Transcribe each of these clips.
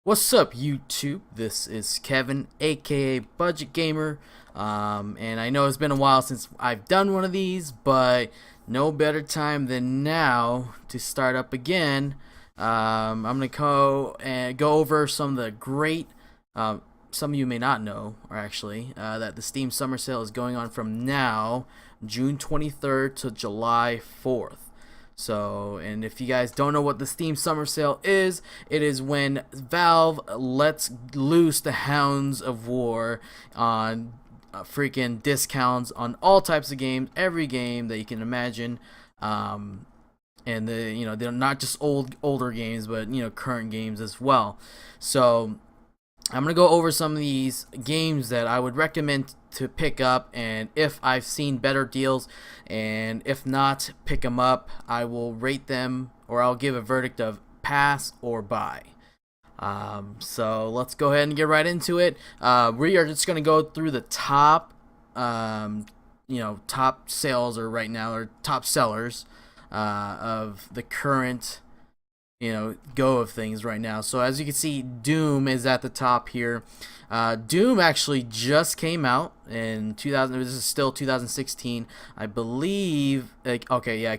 What's up, YouTube? This is Kevin, aka BudgetGamer, and I know it's been a while since I've done one of these, but no better time than now to start up again. I'm gonna go over some of the great. Some of you may not know, or actually, that the Steam Summer Sale is going on from now, June 23rd to July 4th. So, and if you guys don't know what the Steam Summer Sale is, it is when Valve lets loose the hounds of war on freaking discounts on all types of games, every game that you can imagine. And they're not just older games, but current games as well. So I'm going to go over some of these games that I would recommend to pick up, and if I've seen better deals, and if not, pick them up. I will rate them, or I'll give a verdict of pass or buy. So let's go ahead and get right into it. We are just going to go through the top, top sales or right now, or top sellers of the current go of things right now. So as you can see, Doom is at the top here. Doom actually just came out in 2000. This is still 2016, I believe. It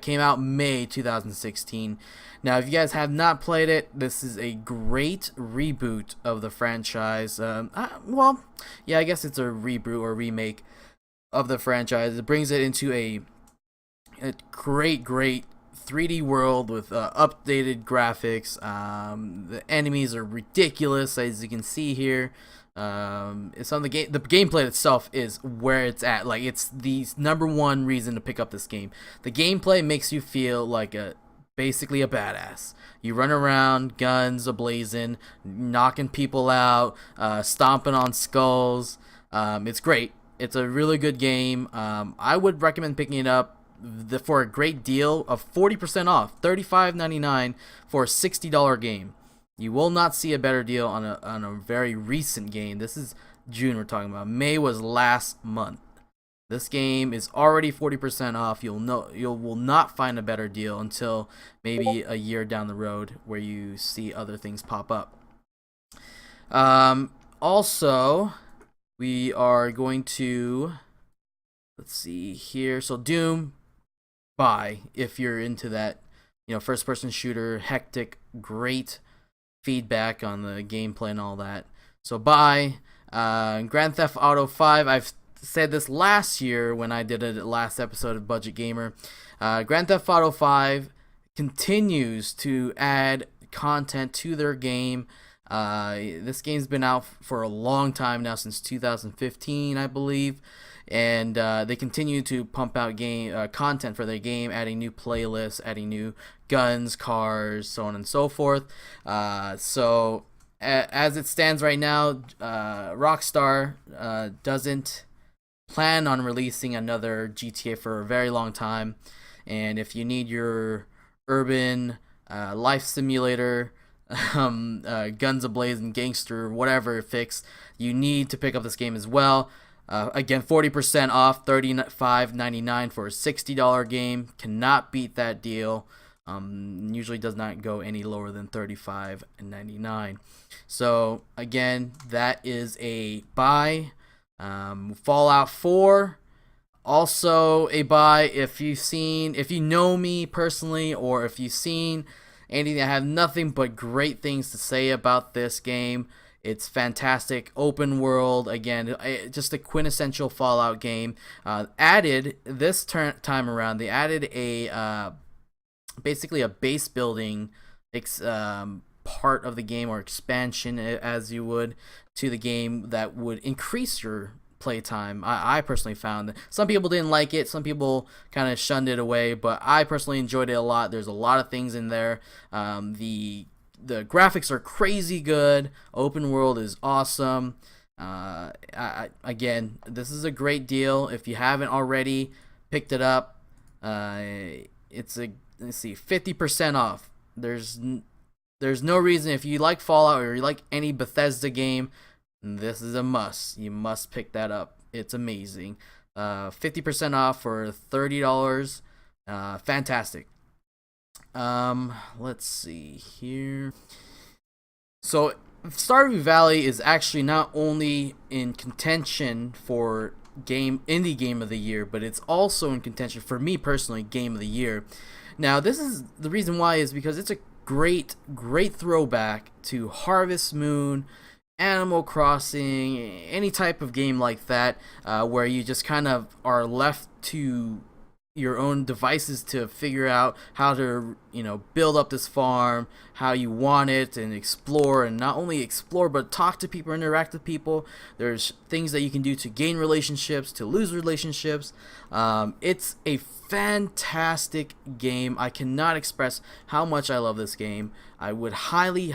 came out May 2016. Now, if you guys have not played it, this is a great reboot of the franchise. I guess it's a reboot or remake of the franchise. It brings it into a great 3D world with updated graphics. The enemies are ridiculous, as you can see here. It's on the game. The gameplay itself is where it's at. Like, it's the number one reason to pick up this game. The gameplay makes you feel like basically a badass. You run around, guns ablazing, knocking people out, stomping on skulls. It's great. It's a really good game. I would recommend picking it up for a great deal of 40% off, $35.99 for a $60 game. You will not see a better deal on a very recent game. This is June we're talking about. May was last month. This game is already 40% off. You will not find a better deal until maybe a year down the road where you see other things pop up. Also, we are going to, let's see here. So Doom, buy if you're into that, first person shooter, hectic, great feedback on the gameplay and all that. So buy. Grand Theft Auto 5, I've said this last year when I did a last episode of Budget Gamer. Grand Theft Auto 5 continues to add content to their game. This game's been out for a long time now, since 2015, I believe. And they continue to pump out content for their game, adding new playlists, adding new guns, cars, so on and so forth. So as it stands right now, Rockstar doesn't plan on releasing another GTA for a very long time. And if you need your urban life simulator, guns ablazing, gangster, whatever fix, you need to pick up this game as well. Again, 40% off, $35.99 for a $60 game. Cannot beat that deal. Usually does not go any lower than $35.99. So again, that is a buy. Fallout 4, also a buy. If you know me personally, or if you've seen anything, I have nothing but great things to say about this game. It's fantastic. Open world, again, just a quintessential Fallout game. Added this time around, they added basically a base building part of the game, or expansion, as you would, to the game that would increase your playtime. I personally found that some people didn't like it, some people kind of shunned it away, but I personally enjoyed it a lot. There's a lot of things in there. The graphics are crazy good. Open world is awesome. Again, this is a great deal. If you haven't already picked it up, let's see, 50% off. There's no reason, if you like Fallout or you like any Bethesda game, this is a must. You must pick that up. It's amazing. 50% off for $30. Fantastic. Let's see here. So Stardew Valley is actually not only in contention for indie game of the year, but it's also in contention for me personally, game of the year. Now, this is the reason why is because it's a great throwback to Harvest Moon, Animal Crossing, any type of game like that, where you just kind of are left to your own devices to figure out how to, build up this farm, how you want it, and explore, and not only explore, but talk to people, interact with people. There's things that you can do to gain relationships, to lose relationships. It's a fantastic game. I cannot express how much I love this game. I would highly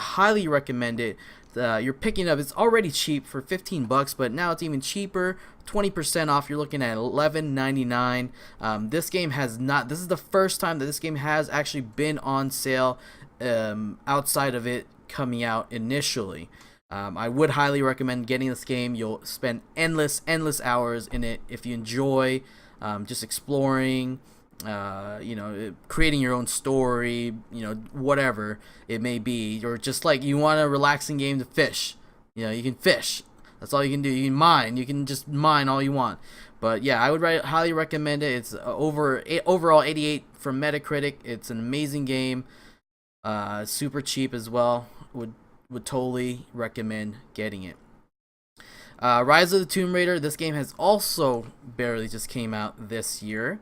recommend it. You're picking up, it's already cheap for $15, but now it's even cheaper, 20% off. You're looking at $11.99. This game has not, this is the first time that this game has actually been on sale outside of it coming out initially. I would highly recommend getting this game. You'll spend endless hours in it if you enjoy just exploring, creating your own story, whatever it may be, or just like you want a relaxing game to fish. You can fish. That's all you can do. You can mine. You can just mine all you want. But yeah, I would highly recommend it. It's overall 88 from Metacritic. It's an amazing game. Super cheap as well. Would totally recommend getting it. Rise of the Tomb Raider. This game has also barely just came out this year.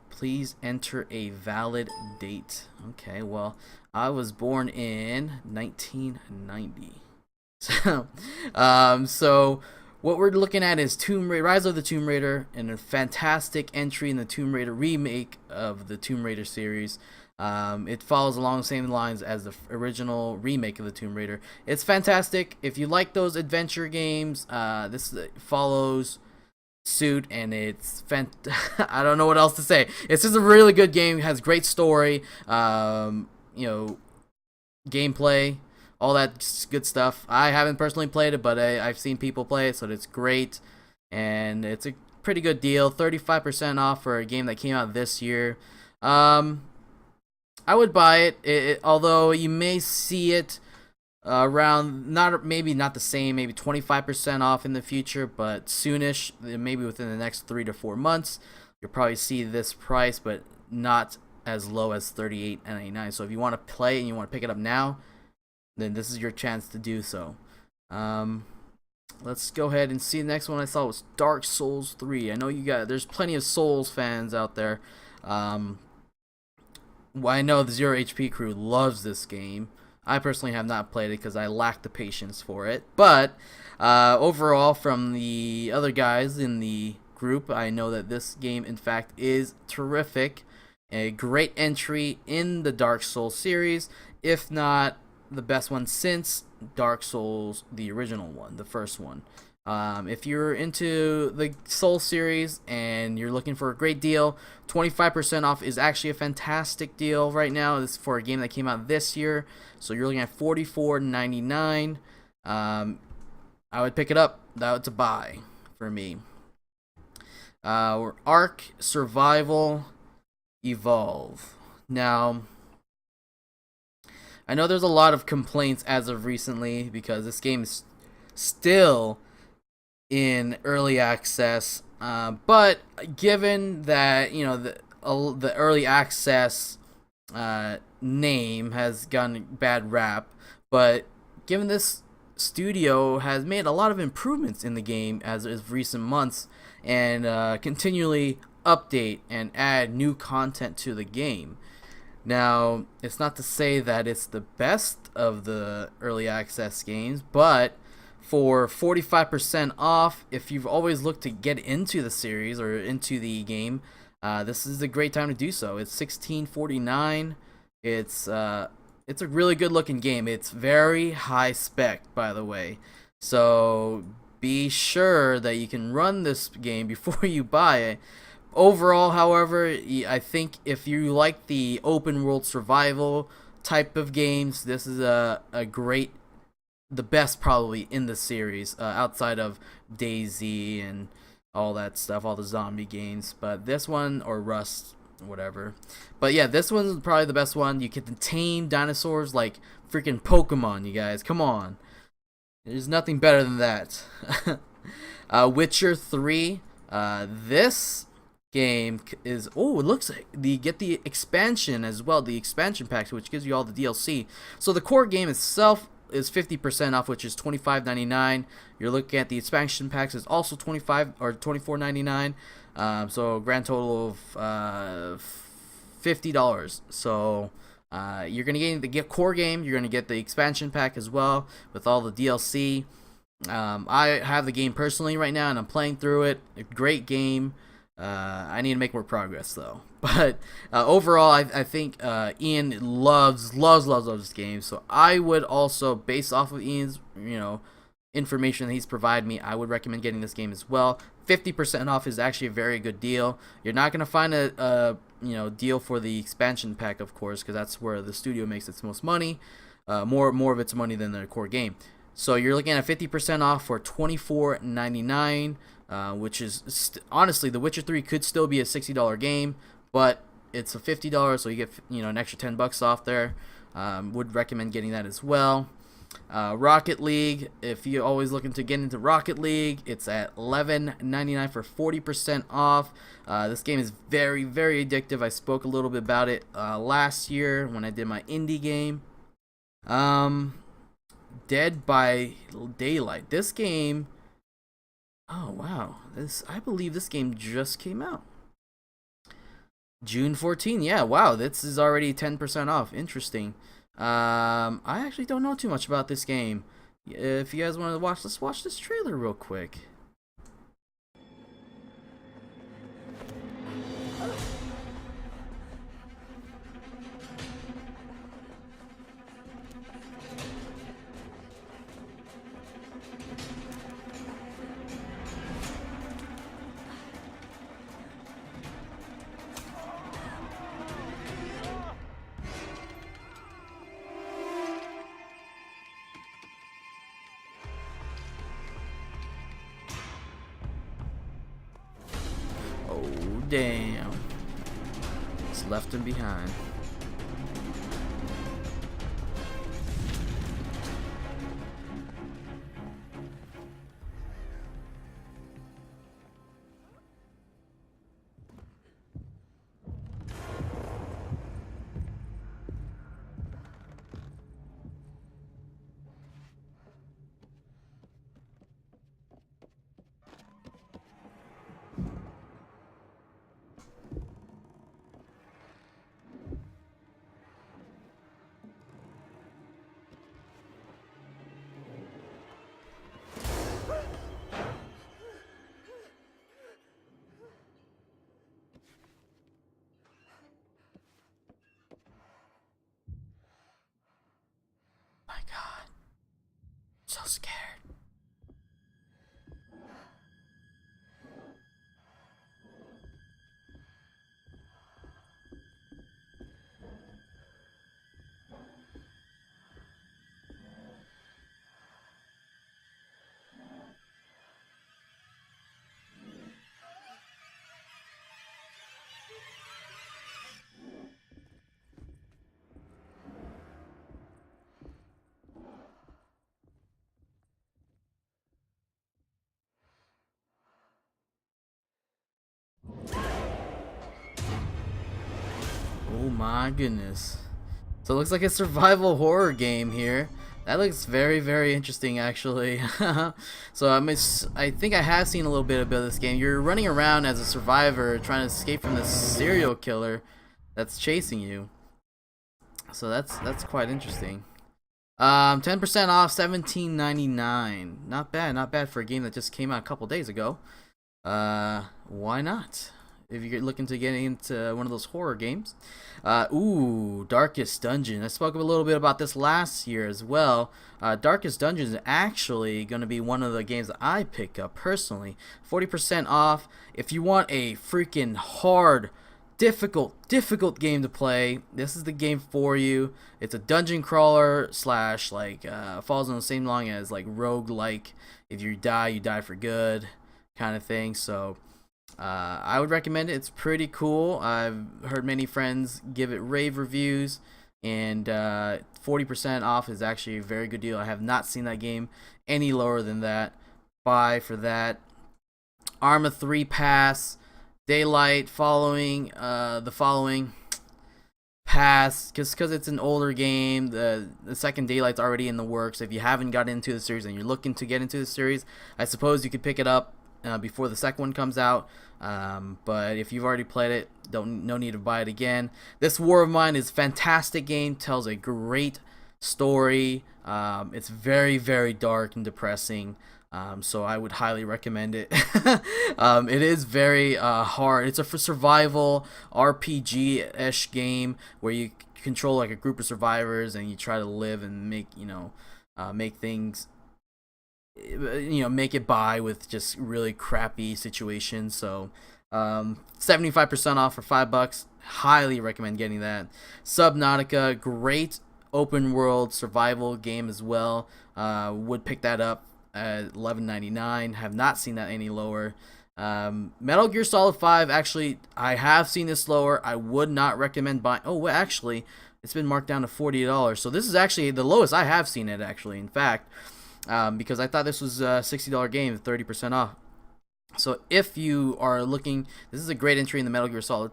Please enter a valid date. Okay, well, I was born in 1990. So what we're looking at is Rise of the Tomb Raider, and a fantastic entry in the Tomb Raider remake of the Tomb Raider series. It follows along the same lines as the original remake of the Tomb Raider. It's fantastic. If you like those adventure games, this follows suit, and it's I don't know what else to say. It's just a really good game. It has great story, gameplay, all that good stuff. I haven't personally played it, but I've seen people play it, so it's great, and it's a pretty good deal. 35% off for a game that came out this year. I would buy it, although you may see it around, maybe not the same, maybe 25% off in the future, but soonish, maybe within the next 3 to 4 months, you'll probably see this price, but not as low as $38.99. So if you want to play and you want to pick it up now, then this is your chance to do so. Let's go ahead and see. The next one I saw was Dark Souls 3. I know there's plenty of Souls fans out there. I know the Zero HP crew loves this game. I personally have not played it because I lack the patience for it. But overall, from the other guys in the group, I know that this game, in fact, is terrific. A great entry in the Dark Souls series, if not the best one since Dark Souls, the original one, the first one. If you're into the Soul series and you're looking for a great deal, 25% off is actually a fantastic deal right now. This is for a game that came out this year, so you're looking at $44.99. I would pick it up. That's a buy for me. Ark Survival Evolved. Now, I know there's a lot of complaints as of recently because this game is still in early access, but given that the early access name has gotten bad rap, but given this studio has made a lot of improvements in the game as of recent months, and continually update and add new content to the game. Now, it's not to say that it's the best of the early access games, but for 45% off, if you've always looked to get into the series or into the game, this is a great time to do so. It's $16.49. It's a really good looking game. It's very high spec, by the way. So be sure that you can run this game before you buy it. Overall, however, I think if you like the open world survival type of games, this is the best probably in the series, outside of DayZ and all that stuff, all the zombie games. But this one, or Rust, whatever. But yeah, this one's probably the best one. You get to tame dinosaurs like freaking Pokemon, you guys. Come on. There's nothing better than that. Witcher 3. This game is, oh, it looks like you get the expansion as well, the expansion pack, which gives you all the DLC. So the core game itself is 50% off, which is $25.99. You're looking at the expansion packs is also $24.99. So a grand total of $50. So you're gonna get the core game. You're gonna get the expansion pack as well with all the DLC. I have the game personally right now, and I'm playing through it. A great game. I need to make more progress though. But overall, I think Ian loves this game. So I would also, based off of Ian's information that he's provided me, I would recommend getting this game as well. 50% off is actually a very good deal. You're not gonna find a deal for the expansion pack, of course, because that's where the studio makes its most money. More of its money than the core game. So you're looking at 50% off for $24.99, which is honestly, The Witcher 3 could still be a $60 game, but it's a $50, so you get an extra $10 off there. Would recommend getting that as well. Rocket League, if you're always looking to get into Rocket League, it's at $11.99 for 40% off. This game is very, very addictive. I spoke a little bit about it last year when I did my indie game. Dead by Daylight. This game, oh wow, I believe this game just came out. June 14. Yeah, wow, this is already 10% off. Interesting. I actually don't know too much about this game. If you guys want to watch, let's watch this trailer real quick. Oh, damn. It's left him behind. My God. So scared. Oh my goodness. So it looks like a survival horror game here. That looks very, very interesting, actually. So I think I have seen a little bit about this game. You're running around as a survivor trying to escape from this serial killer that's chasing you. So that's quite interesting. 10% off, $17.99. Not bad for a game that just came out a couple days ago. Why not? If you're looking to get into one of those horror games. Ooh, Darkest Dungeon. I spoke a little bit about this last year as well. Darkest Dungeon is actually going to be one of the games that I pick up personally. 40% off. If you want a freaking hard, difficult game to play, this is the game for you. It's a dungeon crawler slash falls on the same line as roguelike. If you die for good kind of thing. So I would recommend it. It's pretty cool. I've heard many friends give it rave reviews, and 40% off is actually a very good deal. I have not seen that game any lower than that. Buy for that. Arma 3 Pass, Daylight following the following pass because it's an older game. The second Daylight's already in the works. If you haven't got into the series and you're looking to get into the series, I suppose you could pick it up before the second one comes out. But if you've already played it, no need to buy it again. This War of Mine is a fantastic game. Tells a great story. It's very, very dark and depressing. So I would highly recommend it. It is very hard. It's a survival RPG-ish game where you control like a group of survivors and you try to live and make make things, make it by with just really crappy situations. So 75% off for $5. Highly recommend getting that. Subnautica, great open world survival game as well. Would pick that up at $11.99. Have not seen that any lower. Metal Gear Solid 5, actually, I have seen this lower. I would not recommend buying. Oh, well, actually, it's been marked down to $40. So this is actually the lowest I have seen it, actually, in fact, because I thought this was a $60 game, 30% off. So if you are looking, this is a great entry in the Metal Gear Solid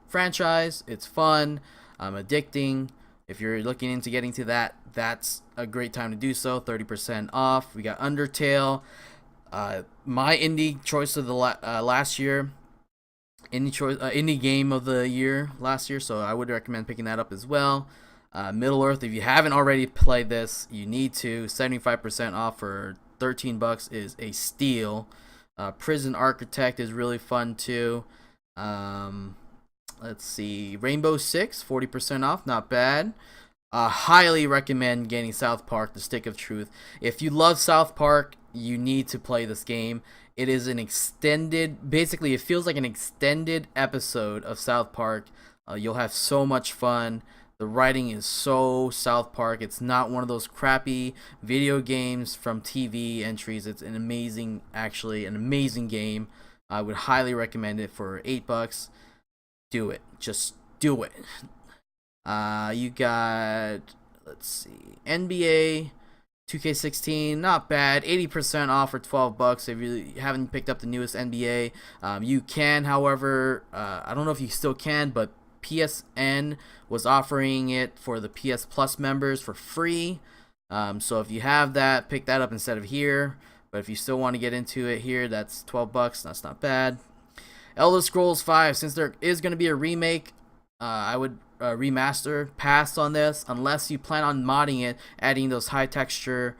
franchise. It's fun, addicting. If you're looking into getting to that, that's a great time to do so. 30% off. We got Undertale, my indie choice of the last year, indie game of the year last year. So I would recommend picking that up as well. Middle Earth, if you haven't already played this, you need to. 75% off for $13 is a steal. Prison Architect is really fun too. Let's see, Rainbow Six, 40% off, not bad. Highly recommend getting South Park, The Stick of Truth. If you love South Park, you need to play this game. It is an extended, basically it feels like an extended episode of South Park. You'll have so much fun. The writing is so South Park. It's not one of those crappy video games from TV entries. It's an amazing, actually, an amazing game. I would highly recommend it for $8. Do it. Just do it. You got, let's see, NBA 2K16, not bad. 80% off for $12 if you haven't picked up the newest NBA. You can, however, I don't know if you still can, but PSN was offering it for the PS Plus members for free. So if you have that, pick that up instead of here. But if you still want to get into it here, that's $12. That's not bad. Elder Scrolls 5, since there is going to be a remake, I would remaster, pass on this, unless you plan on modding it, adding those high texture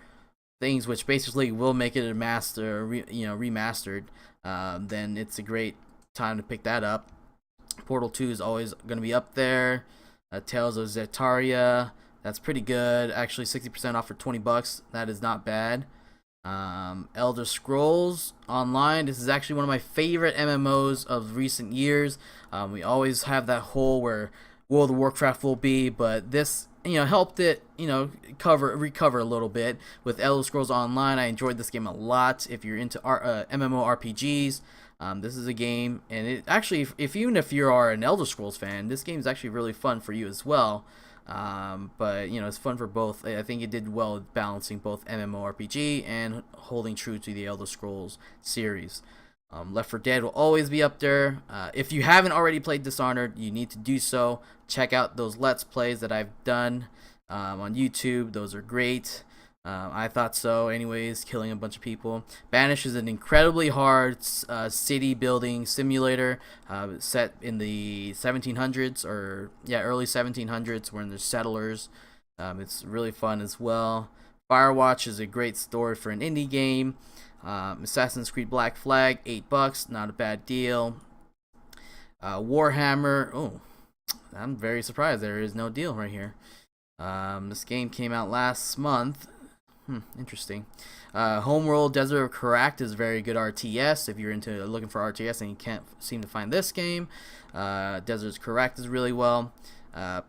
things, which basically will make it a remastered. Then it's a great time to pick that up. Portal 2 is always going to be up there. Tales of Zetaria, that's pretty good. Actually, 60% off for $20. That is not bad. Elder Scrolls Online. This is actually one of my favorite MMOs of recent years. We always have that hole where World of Warcraft will be, but this helped it recover a little bit with Elder Scrolls Online. I enjoyed this game a lot. If you're into MMORPGs, this is a game, and it actually, even if you are an Elder Scrolls fan, this game is actually really fun for you as well. But it's fun for both. I think it did well balancing both MMORPG and holding true to the Elder Scrolls series. Left 4 Dead will always be up there. If you haven't already played Dishonored, you need to do so. Check out those Let's Plays that I've done on YouTube. Those are great. I thought so anyways, killing a bunch of people. Banish is an incredibly hard city building simulator set in the 1700s, or early 1700s, when there's settlers. It's really fun as well. Firewatch is a great story for an indie game. Assassin's Creed Black Flag, $8, not a bad deal. Warhammer, oh, I'm very surprised there is no deal right here. This game came out last month. Interesting. Homeworld Desert of Karak is very good RTS. If you're looking for RTS and you can't seem to find this game, Desert of Karak is really well.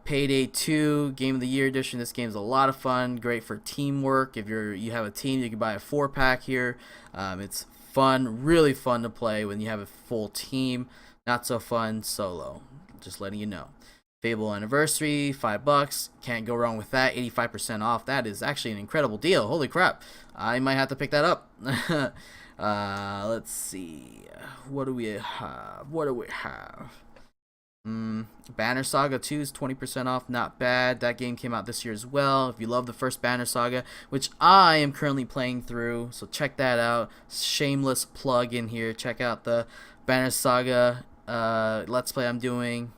Payday 2 Game of the Year Edition. This game is a lot of fun. Great for teamwork. If you have a team, you can buy a 4-pack here. It's fun, really fun to play when you have a full team. Not so fun solo. Just letting you know. Fable Anniversary, $5. Can't go wrong with that. 85% off. That is actually an incredible deal. Holy crap. I might have to pick that up. Let's see. What do we have? Banner Saga 2 is 20% off. Not bad. That game came out this year as well. If you love the first Banner Saga, which I am currently playing through, so check that out. Shameless plug in here. Check out the Banner Saga Let's Play I'm doing.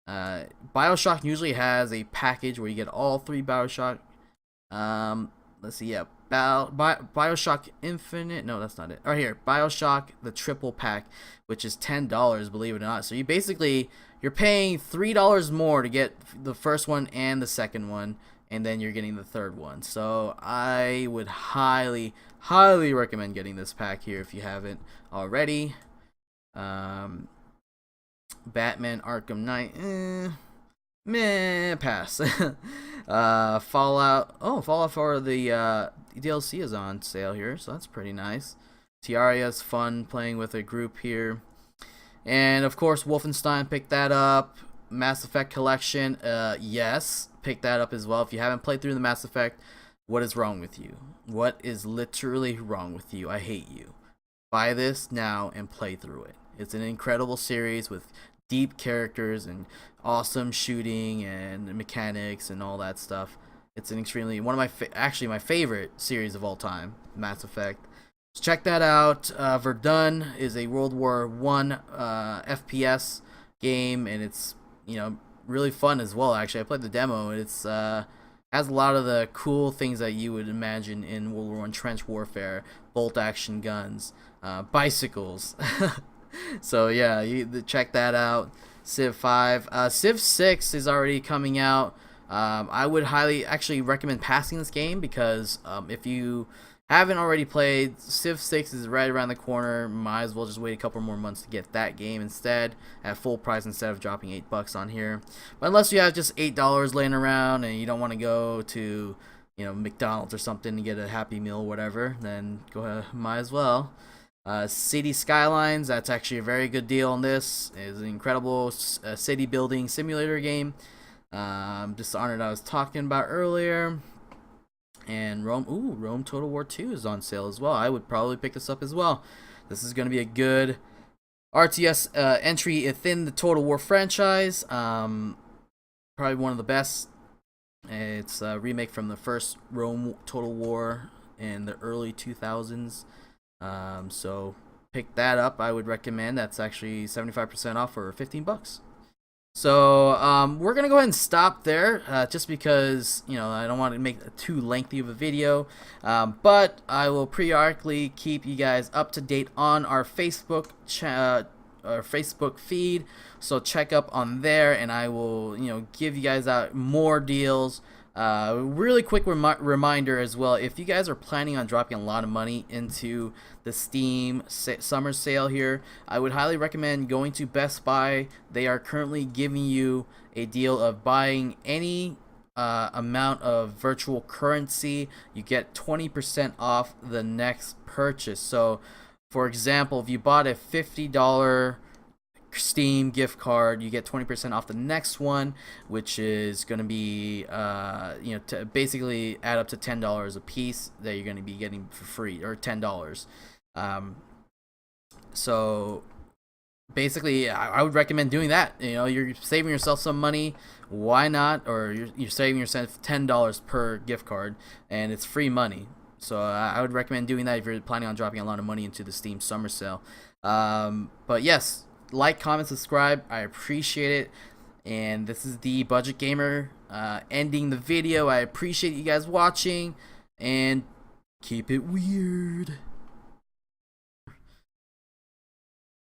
BioShock usually has a package where you get all 3 BioShock. Let's see, yeah, BioShock Infinite. No, that's not it. Right here, BioShock the triple pack, which is $10, believe it or not. So you're paying $3 more to get the first one and the second one, and then you're getting the third one. So I would highly recommend getting this pack here if you haven't already. Batman Arkham Knight, meh, pass. Fallout for the DLC is on sale here, so that's pretty nice. Terraria's fun playing with a group here. And of course, Wolfenstein, picked that up. Mass Effect Collection, yes, pick that up as well. If you haven't played through the Mass Effect, what is wrong with you? What is literally wrong with you? I hate you. Buy this now and play through it. It's an incredible series with deep characters and awesome shooting and mechanics and all that stuff. It's an extremely one of my favorite series of all time, Mass Effect. So check that out. Verdun is a World War I FPS game, and it's really fun as well. Actually, I played the demo, and it's has a lot of the cool things that you would imagine in World War I trench warfare, bolt action guns, bicycles. So yeah, you check that out. Civ 5, Civ 6 is already coming out. I would highly actually recommend passing this game because if you haven't already played, Civ 6 is right around the corner. Might as well just wait a couple more months to get that game instead at full price instead of dropping $8 on here. But unless you have just $8 laying around and you don't want to go to McDonald's or something to get a Happy Meal or whatever, then go ahead, might as well. City Skylines, that's actually a very good deal on this. It's an incredible city building simulator game. Dishonored I was talking about earlier. And Rome Total War 2 is on sale as well. I would probably pick this up as well. This is going to be a good RTS entry within the Total War franchise. Probably one of the best. It's a remake from the first Rome Total War in the early 2000s. So pick that up. I would recommend. That's actually 75% off for $15. So we're gonna go ahead and stop there, just because I don't want to make too lengthy of a video. But I will periodically keep you guys up to date on our Facebook feed. So check up on there, and I will give you guys out more deals. Really quick reminder as well, if you guys are planning on dropping a lot of money into the Steam summer sale here, I would highly recommend going to Best Buy. They are currently giving you a deal of buying any amount of virtual currency. You get 20% off the next purchase. So for example, if you bought a $50 Steam gift card, you get 20% off the next one, which is going to be to basically add up to $10 a piece that you're going to be getting for free, or $10. So basically I would recommend doing that. You're saving yourself some money, why not? Or you're saving yourself $10 per gift card, and it's free money. So I would recommend doing that if you're planning on dropping a lot of money into the Steam summer sale. But yes, like, comment, subscribe. I appreciate it. And this is the Budget Gamer ending the video. I appreciate you guys watching, and keep it weird.